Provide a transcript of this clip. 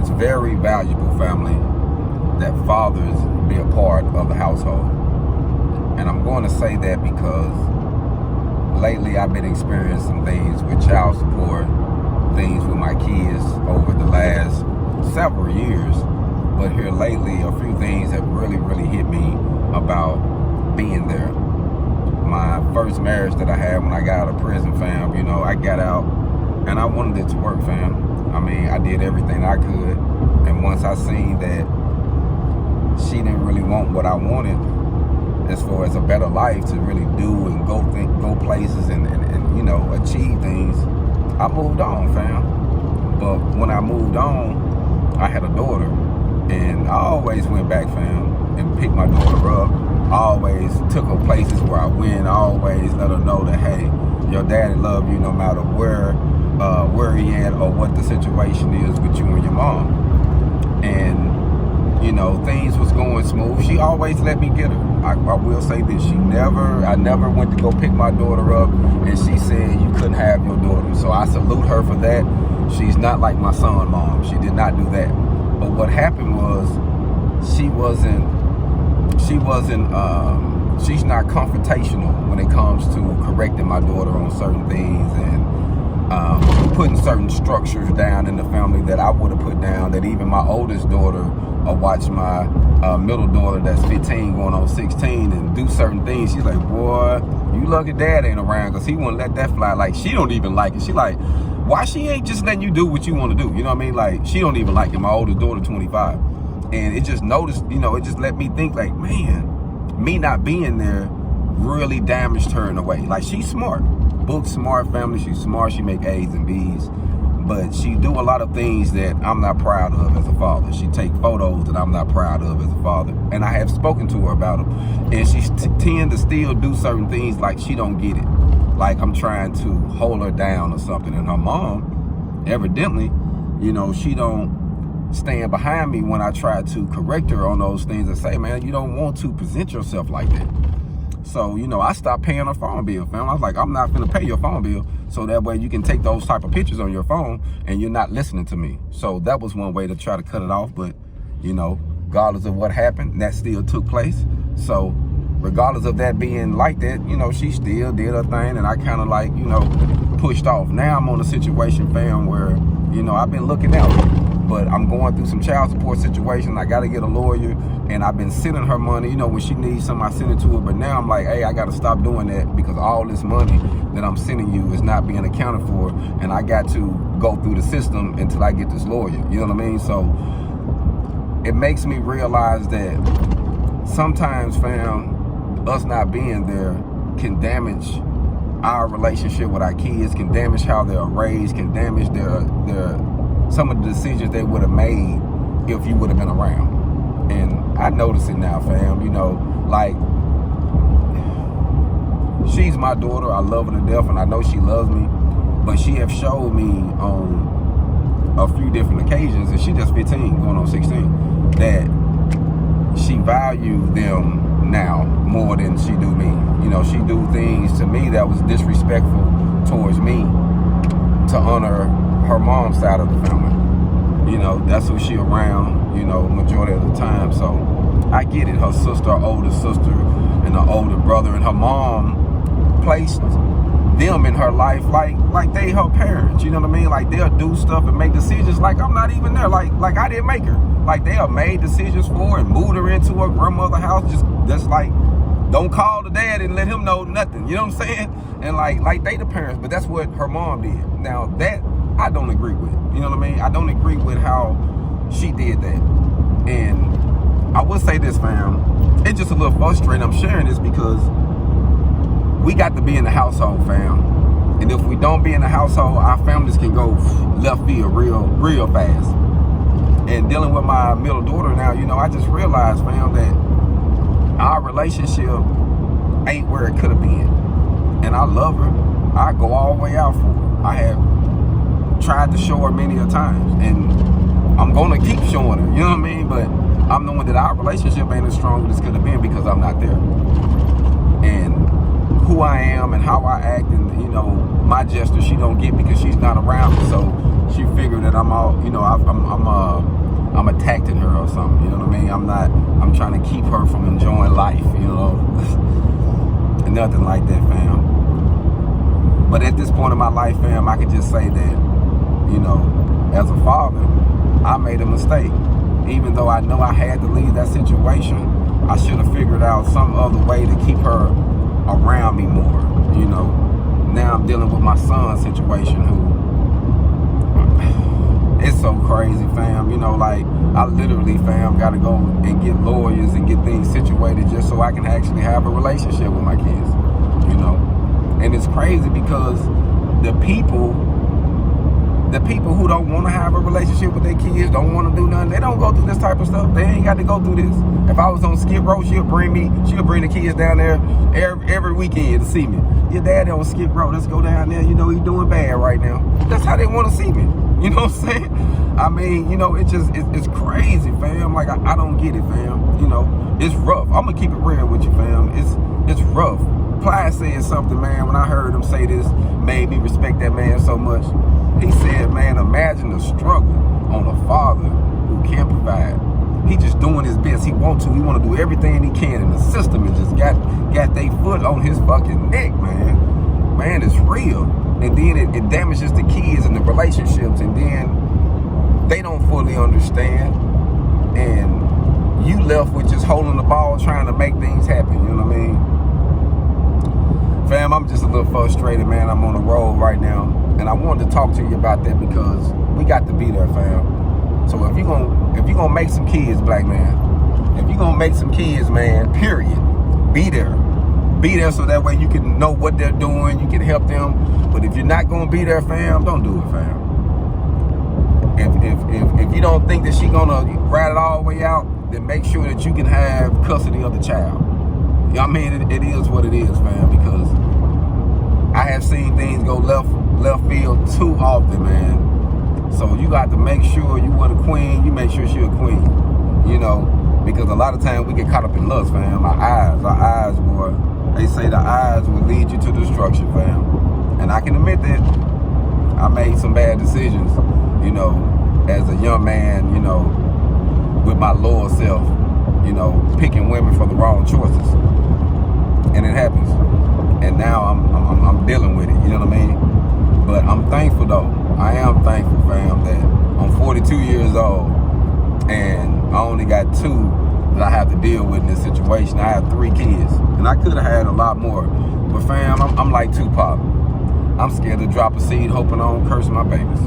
it's very valuable, family, that fathers be a part of the household. And I'm going to say that because lately I've been experiencing some things with child support, things with my kids over the last several years. But here lately, a few things have really hit me about being there. My first marriage that I had when I got out of prison, fam, you know, I got out and I wanted it to work, fam. I mean, I did everything I could. And once I seen that she didn't really want what I wanted, as far as a better life to really do and go places and you know, achieve things, I moved on, fam. But when I moved on, I had a daughter, and I always went back, fam, and picked my daughter up. I always took her places where I went. I always let her know that, hey, your daddy love you no matter where he at or what the situation is with you and your mom. And you know, things was going smooth. She always let me get her. I will say this, I never went to go pick my daughter up and she said you couldn't have your daughter. So I salute her for that. She's not like my son mom. She did not do that. But what happened was she's not confrontational when it comes to correcting my daughter on certain things and putting certain structures down in the family that I would have put down, that even my oldest daughter watch my middle daughter that's 15 going on 16 and do certain things. She's like, boy, you lucky dad ain't around, because he wouldn't let that fly. Like, she don't even like it. She like, why she ain't just letting you do what you want to do? You know what I mean? Like, she don't even like it. My oldest daughter, 25. And it just noticed, you know, it just let me think like, man, me not being there really damaged her in a way. Like, she's smart. Book smart, family. She's smart. She make A's and B's. But she do a lot of things that I'm not proud of as a father. She take photos that I'm not proud of as a father. And I have spoken to her about them. And she tend to still do certain things like she don't get it. Like I'm trying to hold her down or something. And her mom, evidently, you know, she don't stand behind me when I try to correct her on those things and say, man, you don't want to present yourself like that. So, you know, I stopped paying her phone bill, fam. I was like, I'm not gonna pay your phone bill, so that way you can take those type of pictures on your phone and you're not listening to me. So that was one way to try to cut it off. But, you know, regardless of what happened, that still took place. So regardless of that being like that, you know, she still did her thing, and I kind of like, you know, pushed off. Now I'm on a situation, fam, where, you know, I've been looking out, but I'm going through some child support situation. I got to get a lawyer, and I've been sending her money. You know, when she needs something, I send it to her. But now I'm like, hey, I got to stop doing that, because all this money that I'm sending you is not being accounted for, and I got to go through the system until I get this lawyer. You know what I mean? So it makes me realize that sometimes, fam, us not being there can damage our relationship with our kids, can damage how they're raised, can damage their some of the decisions they would have made if you would have been around. And I notice it now, fam. You know, like, she's my daughter. I love her to death, and I know she loves me. But she have showed me on a few different occasions, and she just 15, going on 16, that she values them now more than she do me. You know, she do things to me that was disrespectful towards me to honor her mom's side of the family. You know, that's who she around, you know, majority of the time. So I get it. Her sister, her older sister, and her older brother, and her mom placed them in her life like they her parents. You know what I mean? Like, they'll do stuff and make decisions like I'm not even there. Like I didn't make her. Like, they have made decisions for her and moved her into her grandmother's house. Just like, don't call the dad and let him know nothing. You know what I'm saying? And like they the parents, but that's what her mom did. Now that I don't agree with. You know what I mean? I don't agree with how she did that. And I will say this, fam. It's just a little frustrating. I'm sharing this because we got to be in the household, fam. And if we don't be in the household, our families can go left field real fast. And dealing with my middle daughter now, you know, I just realized, fam, that our relationship ain't where it could have been. And I love her. I go all the way out for her. I have tried to show her many a times, and I'm gonna keep showing her, you know what I mean? But I'm knowing that our relationship ain't as strong as it could have been because I'm not there. And who I am and how I act, and, you know, my gesture she don't get because she's not around me. So she figured that I'm all, you know, I'm attacking her or something. You know what I mean? I'm trying to keep her from enjoying life. You know, and nothing like that, fam. But at this point in my life, fam, I can just say that, you know, as a father, I made a mistake. Even though I know I had to leave that situation, I should have figured out some other way to keep her around me more. You know, now I'm dealing with my son's situation, who, it's so crazy, fam. You know, like, I literally, fam, got to go and get lawyers and get things situated just so I can actually have a relationship with my kids, you know. And it's crazy because the people who don't want to have a relationship with their kids, don't want to do nothing, they don't go through this type of stuff. They ain't got to go through this. If I was on Skid Row, she'll bring the kids down there every weekend to see me. Your daddy on Skid Row, let's go down there. You know, he's doing bad right now. That's how they want to see me. You know what I'm saying? I mean, you know, it's crazy, fam. Like, I don't get it, fam. You know, it's rough. I'm going to keep it real with you, fam. It's rough. Plies said something, man, when I heard him say this, made me respect that man so much. He said, man, imagine the struggle on a father who can't provide. He just doing his best. He want to do everything he can, and the system has just got their foot on his fucking neck, man. Man, it's real. And then it damages the kids and the relationships, and then they don't fully understand. And you left with just holding the ball, trying to make things happen, you know what I mean? Fam, I'm just a little frustrated, man. I'm on the road right now, and I wanted to talk to you about that because we got to be there, fam. So if you're gonna make some kids, black man, if you're gonna make some kids, man, period, be there. Be there so that way you can know what they're doing, you can help them. But if you're not gonna be there, fam, don't do it, fam. If you don't think that she's gonna ride it all the way out, then make sure that you can have custody of the child. I mean, it is what it is, fam, because I have seen things go left field too often, man. So you got to make sure you want a queen, you make sure she's a queen, you know, because a lot of times we get caught up in lust, fam. Our eyes, boy. They say the eyes will lead you to destruction, fam. And I can admit that I made some bad decisions, you know, as a young man, you know, with my lower self, you know, picking women for the wrong choices. And it happens. And now I'm dealing with it, you know what I mean? But I'm thankful, though. I am thankful, fam, that I'm 42 years old and I only got 2 that I have to deal with in this situation. I have 3 kids, and I could have had a lot more. But fam, I'm like Tupac. I'm scared to drop a seed hoping I don't curse my babies.